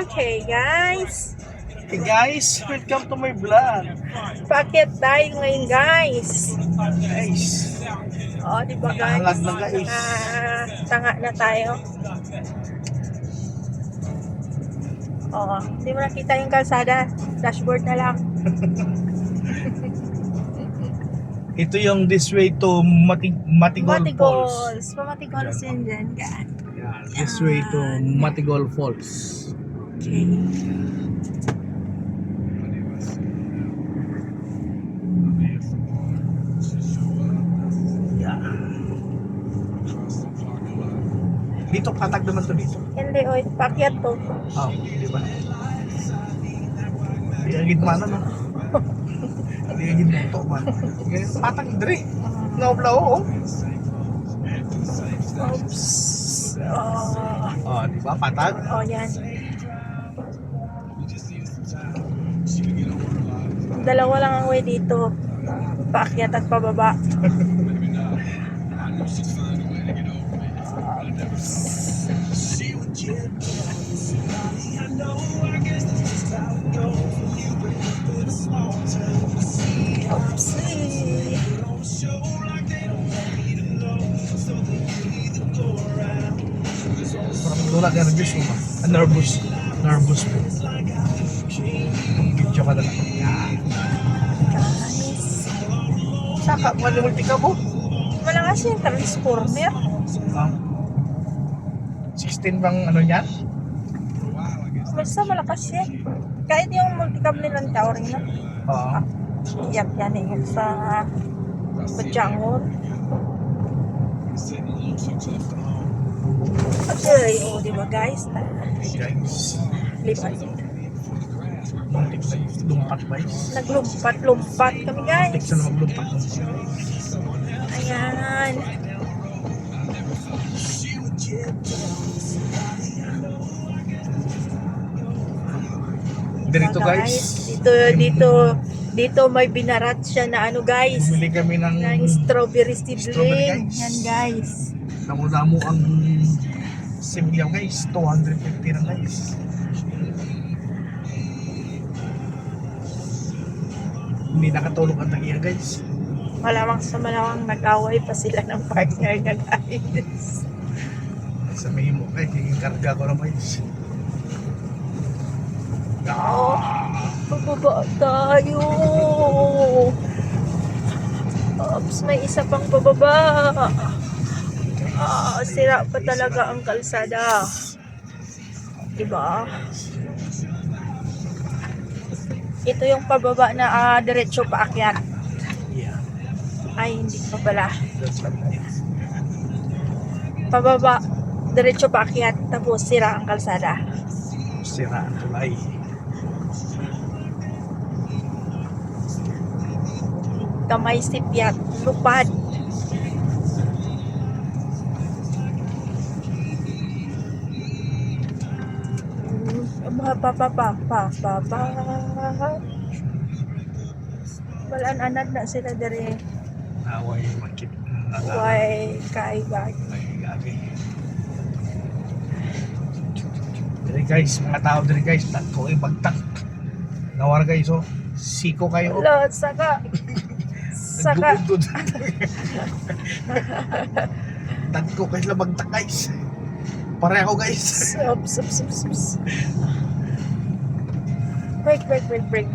Okay, guys. Hey guys, welcome to my vlog. Paakyat tayo ngayon, guys. Guys, O, di ba, guys? halag na guys. Tanga na tayo. O, hindi mo nakita yung kalsada. Dashboard na lang. Ito yung this way to Matigol Falls. Pamatigols yun dyan, guys. Yeah, this way to Matigol Falls. Okay. Yeah. Dito, patag naman to dito. Hindi, oy. Paakyat to. Oh, di ba? Di agad mana no? Di agad mo to man. Patag dre. Ngawla oo. Oops. Oh, di ba? Patag. O, yan. Dalawa lang ang way dito. Paakyat at pababa. Oopsie. Parang wala ka nervous mo ba? Nervous. Nervous po. Video ka na lang. Guys. Saka, multi ka mo? Malakas yung transformer. 16 bang ano niyan? Basta malakas yan. Kahit yung multicam nilang towering na. Oo. Yan yung sa Pajangor. Okay, o diba guys? Guys. Lipat. Lumpat guys. Naglumpat-lumpat kami guys. Tiksa na maglumpat. Ayan. Dito guys. Dito may binarat siya na ano guys. Bumili kami ng Strawberry strawberry, seedling. guys. Yan guys. Damo-damo ang similyaw guys. 250 na guys. Hindi nakatulog ang tagiya guys. Malamang sa malamang nag-away pa sila ng partner na guys. Sa may mo guys. Yung karga ko na guys. Oh, pababa tayo. Oops, may isa pang pababa. Sira pa talaga ang kalsada. Diba? Ito yung pababa na diretso paakyat. Yeah. Ay, hindi pa pala. Pababa, diretso paakyat, tapos sira ang kalsada. Sira ang tulay. Kamay sipyat, lupad. Walaan anad na sila dere. Away makit. Why kaigag. Gagi. Dere guys, mga tao dere guys, dagko ay bagtak. Nawar guys oh. Siko kayo. Lo, saka. Good. Dagko guys la bagtak guys. Pareho guys. Ups. Break.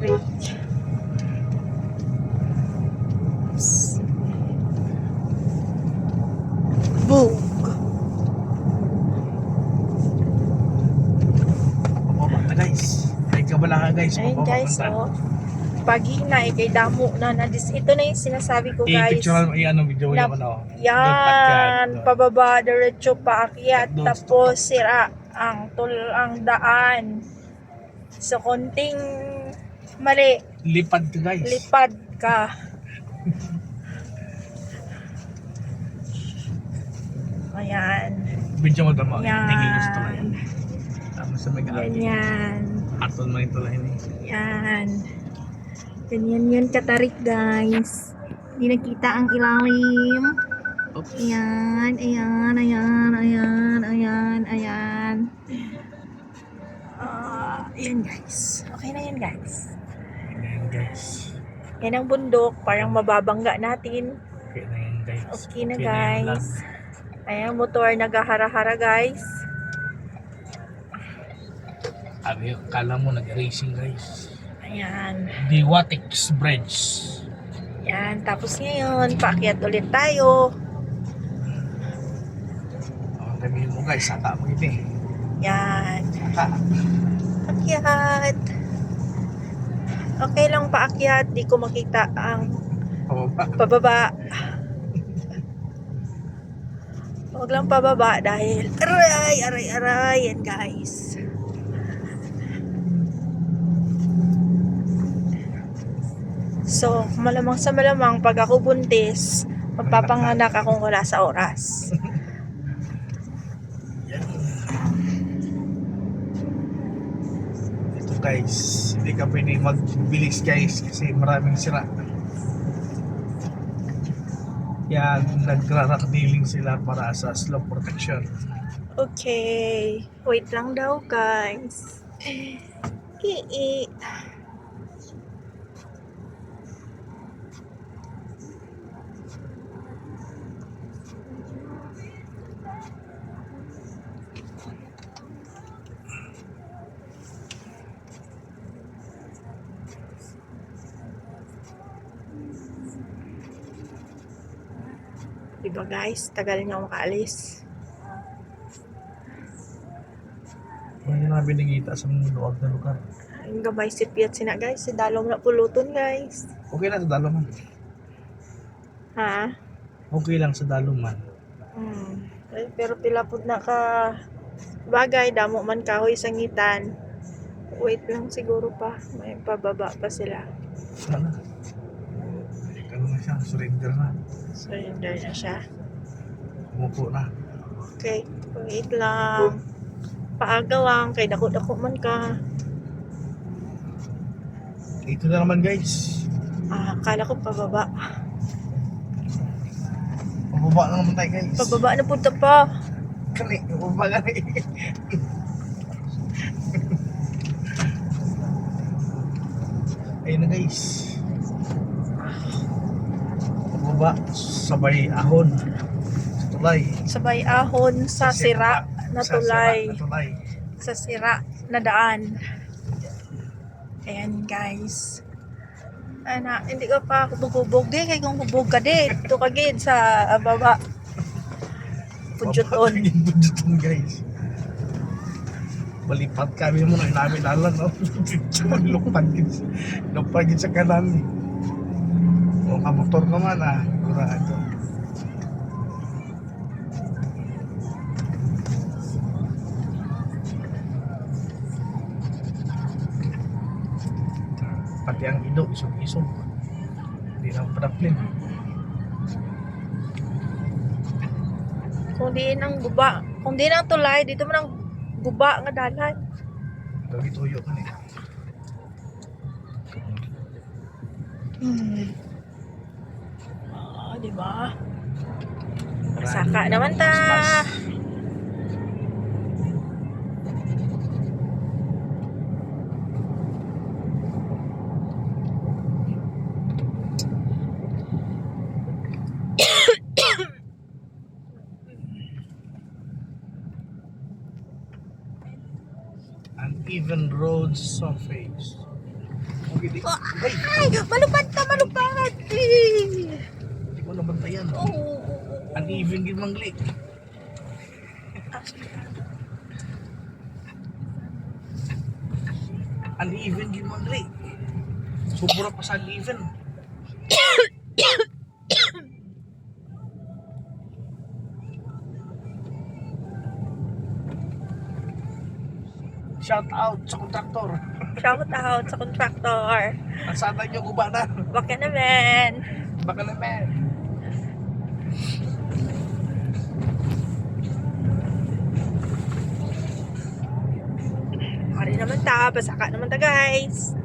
Oops. Boom. Pababa guys. Ay kabala ka guys. Ayun guys, oh. Pagi na, kay damo na. Ito na yung sinasabi ko guys. I-picture mo, i-ano, video Na- mo ano. Yan, pababa, diretso paakyat, Doon, tapos sira ang daan. So, konting mali, Lipad ka guys. lipad ka. Ayan. Video mo ba mo? Yan. Tingin gusto mo yan. Tapos sa mag-agi. Ganyan. Aton mo ito lang eh. Yan. Ganyan yan katarik guys. Hindi nakita ang ilalim. Oops. Ayan. Ayan guys. Okay na yan guys. Ayan guys. Yan ang bundok. Parang mababangga natin. Okay na yan guys. Okay na yan lang. guys. Ayan, motor naghahara-hara guys. Kala mo nag-racing guys. Ayan. Diwatix Bridge. Yan. Tapos ngayon, paakyat ulit tayo. Ang sabihin mo guys, saka mo ito eh. Yan. Saka. Akyat. Okay lang paakyat. Di ko makita ang Pababa. pababa. Huwag lang pababa dahil aray. Yan guys. So, malamang sa malamang pag ako buntis, magpapanganak akong wala sa oras. Ito guys, hindi ka pwede magbilis guys kasi maraming sira. Kaya nagra-rock dealing sila para sa slow protection. Okay. Wait lang daw guys. Ii. Diba guys, tagal niya makaalis. Hindi na binigita sa mga luwag na lugar. Ang gamay si Piat sina guys, si dalom na puluton guys. Okay lang sa daluman. Ha? Okay lang sa daluman. Eh, pero pilapod na ka bagay, damo man kahoy sa ngitan. Wait lang siguro pa, may pababa pa sila. Sana. Ano na siya, surrender na. Surrender na siya. Umupo na. Okay, wait lang. Paaga lang, kay dako-dako man ka. Ito na naman guys. Akala ko pababa. Pababa na naman tayo guys. Pababa na punta pa. Kani, pababa ka na eh. Ayun na guys. Pababa, sabay ahon. Sa tulay. Sabay ahon sa sira na tulay. Sa tulay. Sa sira na daan. Ayan guys. Ana, hindi ka pa hubog-hubog di kay kung hubog ka di. Ito ka gid sa baba. Pujuton. Pujuton guys. Balipat kami mo na namin alam no. Lupad gid. Lupad gid sa kanan. O kamotor naman kurado. Pati ang ido, isog-isog. Hindi na padaplin. Kung di ang guba, kung di ang tulay, dito man ang guba nga dalan. Lagi tuyo ka niya. Di ba? Saka naman ta. Uneven road surface. Okay, di. Ay, malupad ka, malupad. Hindi ko nabantayan. Oh. Uneven din mangli. Uneven din mangli. Sobra pa sa uneven. Shout out sa kontraktor. Shout out sa contractor. Ang sana nyo guba na. Baka naman. Baka naman. Hari naman ta, pasaka naman ta guys.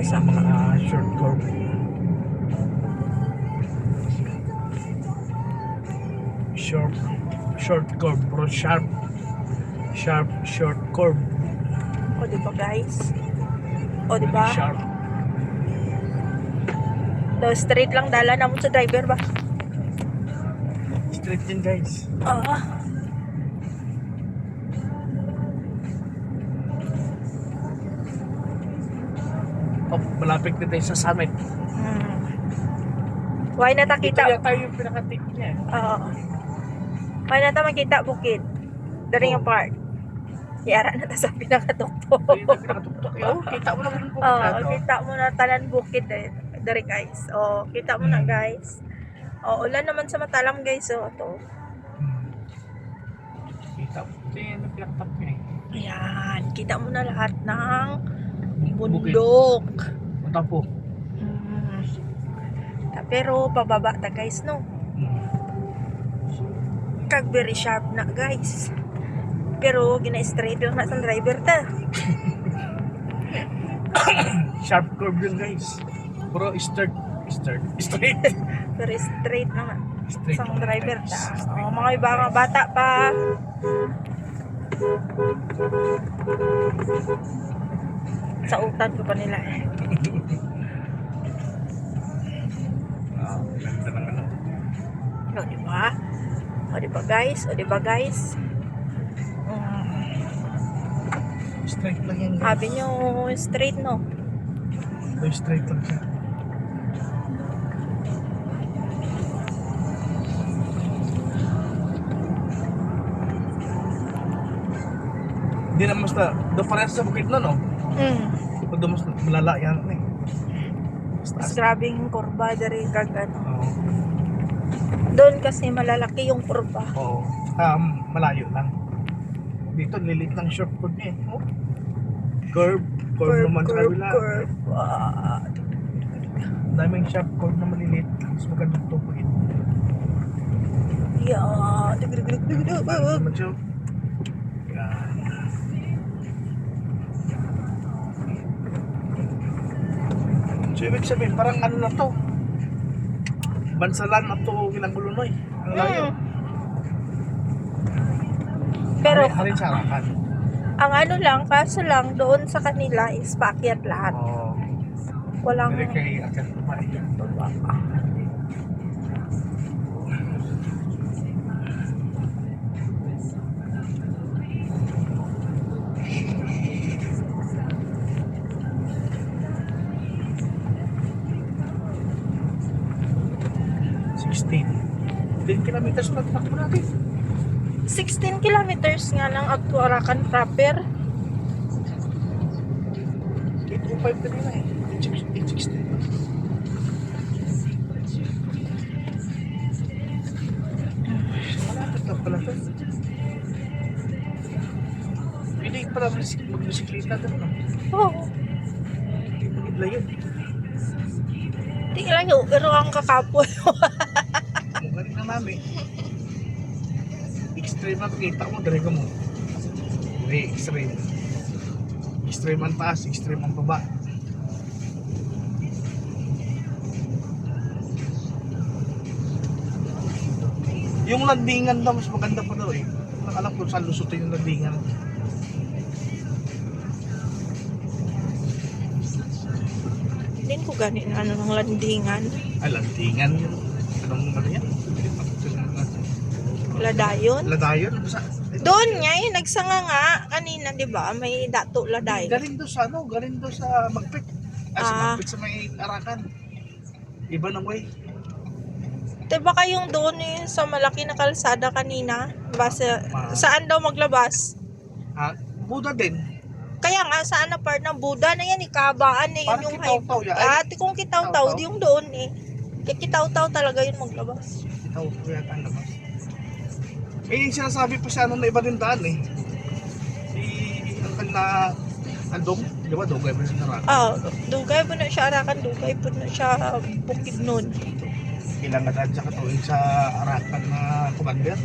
basa. Mga short curve. Short curve, bro. Sharp, short curve. O, di ba guys? O, di Very ba? sharp. Do straight lang dala na mo sa driver ba? Straight din, guys. Oo. Oh, malapit na tayo sa summit. Why na ta Ito kita? yata yung pinaka-tip niya. Oo. Why na ta makita bukid? Dari nga Oo. part. Yara na ta sa pinakatukto. Ito yung pinaka-tuktok. Oh, kita mo naman yung Oo, bukid. kita mo na talan bukid dari guys. Oh, kita mo na guys. Oh, ulan naman sa Matalam guys. Oh, to. Kita mo. Ito yung pinaka-top niya eh. Ayan, kita mo na lahat ng Bukid. bundok. Punta po. Pero pababa ta guys no. Kag very sharp na guys. Pero gina-straight lang na sa driver ta. Sharp curve yun, guys. Bro, straight. Pero straight na nga. Straight Sa lang, driver guys. ta. Straight. Oh, mga iba nga bata pa. Sa utan ko pa nila eh. Ganda ng ano. O, di ba? O, di ba guys? O, di ba guys? Straight lang yan, guys. Sabi nyo straight no? Straight lang siya. Hindi na mas na, doon pa rin sa bukid na, no? Pag doon mas malala yan, eh. Mas grabing kurba dari kag ano. Oo. Doon kasi malalaki yung kurba. Oo. Malayo lang. Dito, lilit lang short curve niya, eh. Oh. Curve naman sa kabila. Curve. Daming sharp curve na maliliit. Mas maganda ito pag ito. Yeah. Naman siya. Yan. So, ibig sabihin, parang ano na to. Bansalan na to, Kilangulunoy. Ang layo. Pero Halin sa Arakan. ang ano lang, kaso lang doon sa kanila is paakyat lahat. Oo. Walang Dali kay Akan Tumay. baba. 16. 10 kilometers na takbo natin. 16 kilometers nga lang up to Arakan proper. 805 kanina eh. 816. Malapit na pala to. Pwede pala magbisikleta doon, no? Oo. Hindi magidla yun. Di lang yun, pero ang kakapoy. Kung galing na namin. Extreme na kita mo, dali ka mo. Hindi, extreme. Extreme ang taas, extreme ang baba. Yung landingan daw, mas maganda pa daw eh. Alam ko saan lusutin yung landingan. Hindi ko ganit ano ng landingan. Ay, landingan yun. Anong ano yan? Ladayon. Ladayon? Doon nga eh, nagsanga nga kanina, di ba? May dato ladayon. Galing doon sa ano? Galing doon sa Magpit. Sa Magpit sa may Arakan. Iba ng way. Diba kayong doon eh, sa malaki na kalsada kanina? Saan daw maglabas? Buda din. Kaya nga, saan na part ng Buda na yan, ikabaan na yun Parang yung Kitaw-Taw yan. Ay, Ate kung kitaw-taw, di yung doon eh. Kaya kitaw-taw talaga yun maglabas. Kitaw-Taw yata ang labas. Eh, yung sinasabi pa siya nung na iba din daan eh. Si Uncle na Andong, di ba? Dugay pa siya Arakan. Dugay po na siya Arakan, dugay po na siya Bukid nun. Ilang na daan siya katuwing sa Arakan na commander.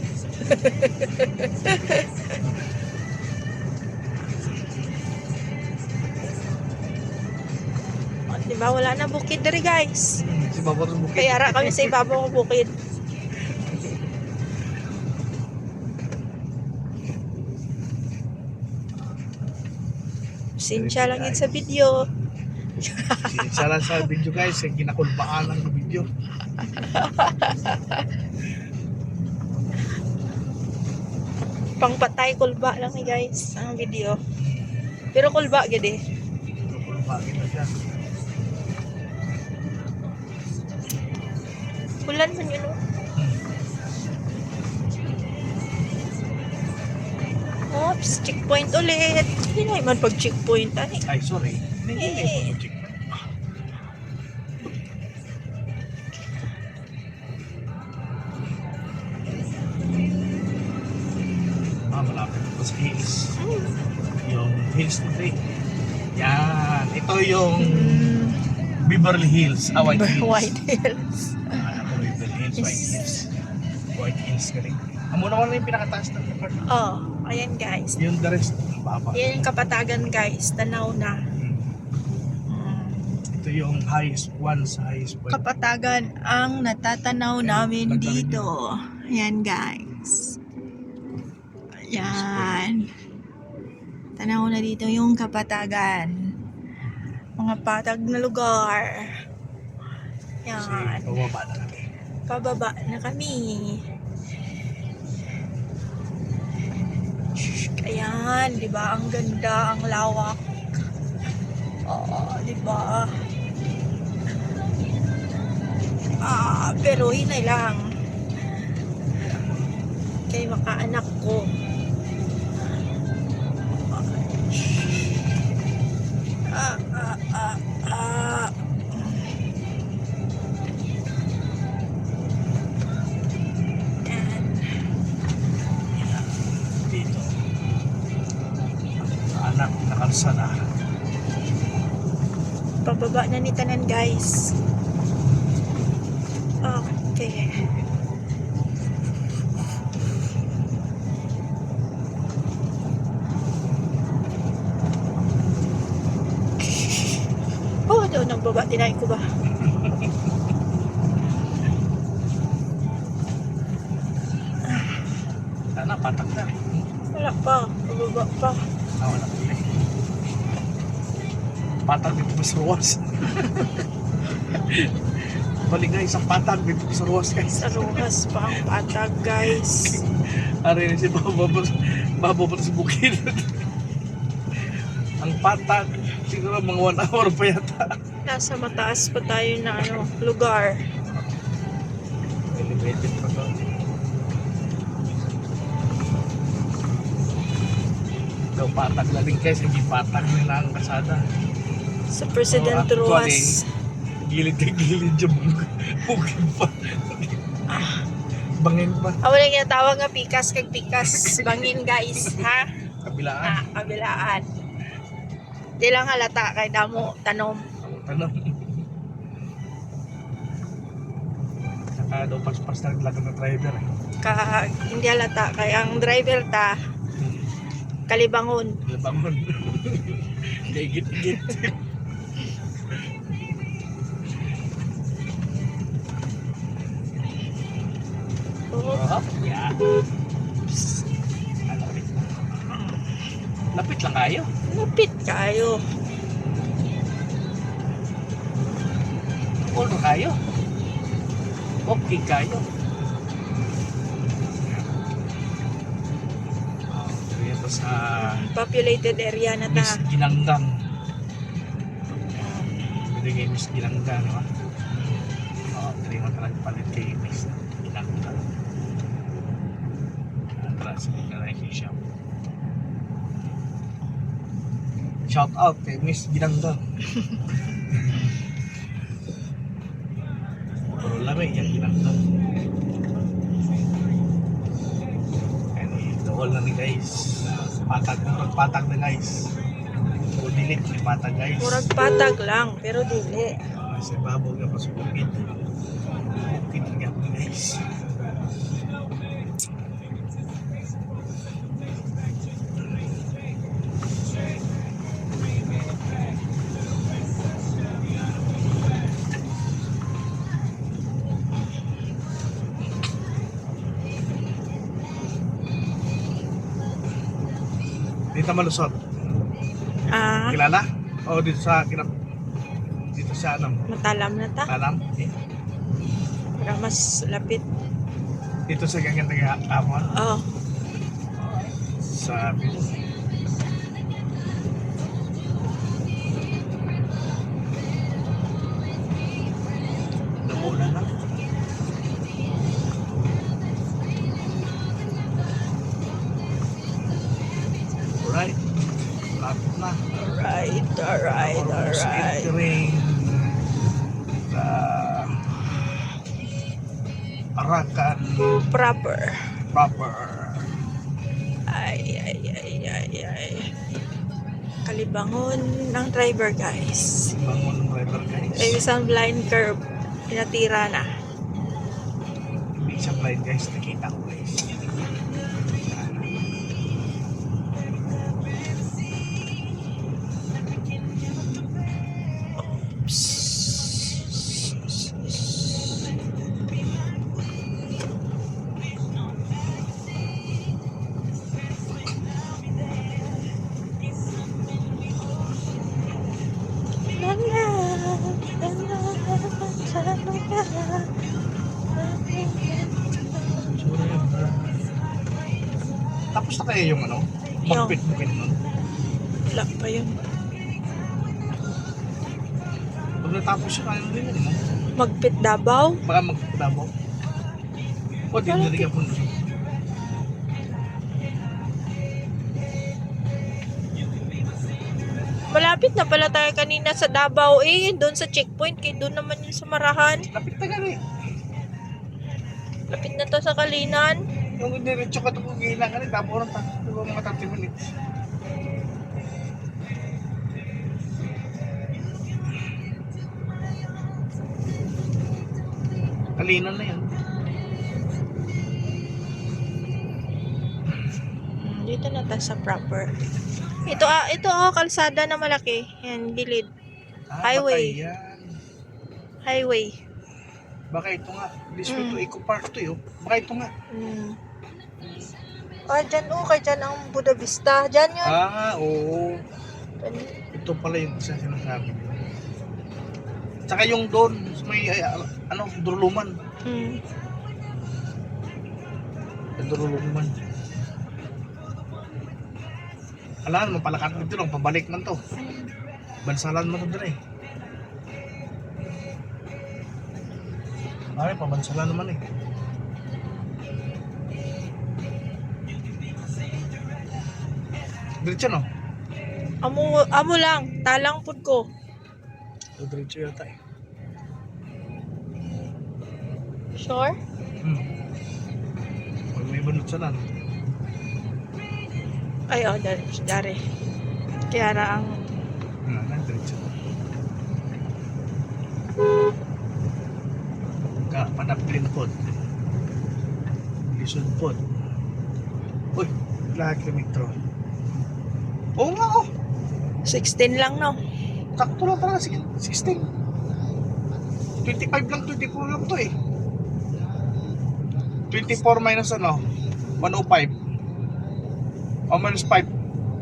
Diba, wala na bukid diri guys. Si Baba rin bukid. Kaya ra kami sa ibabaw ng bukid. Sinsya lang yun sa video. Siya lang sa video guys, yung ginakulbaan lang ng video. Pangpatay kulba lang eh guys ang video. Pero kulba gid eh. Kulbaan na siya. Ulan man yun oh. Oops, checkpoint ulit. Hindi man pag checkpoint ay. Ay, sorry. Hindi check. Malapit ito sa hills. Yung hills today. Yan. Ito yung Beverly Hills. White Hills. White Hills. Beverly Hills, White Hills. White Hills ka rin. Amo naman yung pinakataas ng part. Oh, ayan guys. Yung the rest, baba. Yan yung kapatagan guys. Tanaw na. Ito yung highest one sa highest point. Kapatagan ang natatanaw namin dito. Ayan guys. Ayan. Tanaw na dito yung kapatagan. Mga patag na lugar. Kasi Yan. bababa na kami. Pababa na kami. Ayan, di ba? Ang ganda, ang lawak. Oo, di ba? Pero hinay lang. Kay makaanak ko. Dito. Anak, nakalsa na. Pababa na ni tanan guys. Okay. Oh, doon nagbaba. Tinayin ko ba? Sana patak na. Wala pa. Pababa pa. Wala pa. Patak dito sa ruwas. Balik guys, ang patag dito sa ruwas guys. Sa ruhas pa ang patag guys. Ari na si bababa sa bukid. Ang patag, siguro mga 1 hour pa yata. Nasa mataas pa tayo na lugar. Elevated pa to. Ikaw patag na rin guys, hindi patag nila ang kasada. Sa President actually, Ruas. Gilid kay gilid yung bukid pa. Bangin pa. Wala nga tawag nga pikas kag pikas. Bangin guys, ha? Kabilaan. Kabilaan. Di lang halata kay damo tanom. Tanong. Saka daw pas-pas na naglagan ng driver eh. Hindi halata kay ang driver ta kalibangon. Bangon. Kaigit-igit. Oh, yeah. Lapit. Lapit lang kayo. Lapit kayo. All na kayo. Okay kayo. Ito sa Populated area na Miss ta. Ginanggang. Pwede kay Miss Ginanggang, no? Oo, pwede mo talagang palit kay Miss Ginanggang. Para sa mga siya. Shout out kay Miss Ginanggang. Pero lamig yung Ginanggang. And dool na ni guys. Patag na guys. O dilit ni patag guys. Murag patag lang pero dili. Kasi babog na pa sa bukid. Bukid nga po guys. Quinta Malusot. Ah, Kilala? O dito sa dito sa ano? matalam na ta. Alam? Eh, Para mas lapit. dito sa ganyan nag-aamon. Oh, Sabi. Namulan na. Alright. Lapit na. alright, alright, Almost alright. entering the Arakan Proper. proper. Ay, ay, ay, ay, ay. Kalibangon ng driver, guys. Bangon ng driver guys. Ay, isang blind curve. Pinatira na. Hindi siya blind guys. Nakita ko guys. Tapos na kaya yung ano? Yung- Magpit-bukit nun. Wala pa yun. Pag natapos siya kaya rin yun. No? Magpit Davao. Baka magdabo. O di na rin ka punta. Malapit na pala tayo kanina sa Davao eh. Doon sa checkpoint. Kaya doon naman yung sa Marahan. Lapit na gani. Lapit na to sa Kalinan. Yung diretso ka ito kung gila ka rin. Tapos ng mga 30 minutes. Kalinan na yan. Dito na tayo sa proper. Ito kalsada na malaki. Yan, gilid. Highway. Baka yan. Highway. Baka ito nga. This way to Eco Park to yun. Baka ito nga. Dyan kay dyan ang Buda Vista. Dyan yun. Oo. Dyan. Ito pala yung isa sinasabi. Tsaka yung doon, may Duruluman. Duruluman. Alam, mapalakat dito lang, pabalik man to. Bansalan mo to dito eh. Ay, pabansalan naman eh. Diretso no? Amo lang. Talang pud ko. Diretso yata eh. Sure? May bunot sa lan. Ay, dari. Kaya ra ang Diretso. Padaplin pod. Lisod pod. Uy, lahat kilometro. Oo nga oh. 16 lang, no? Sakto lang talaga, 16. 25 lang, 24 lang to eh. 24 minus 105. O minus 5,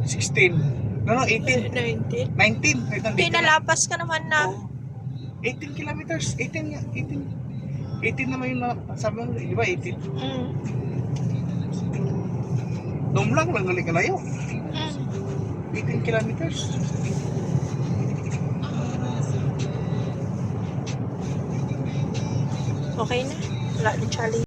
16. No, 18. 19. 19. Kahit nandito na. Pinalapas ka naman na. Oo. 18 kilometers. 18 nga. 18 naman yung sabi mo, di ba 18? Doon lang galing ka layo. 18 kilometers. Okay na. Wala na challenge.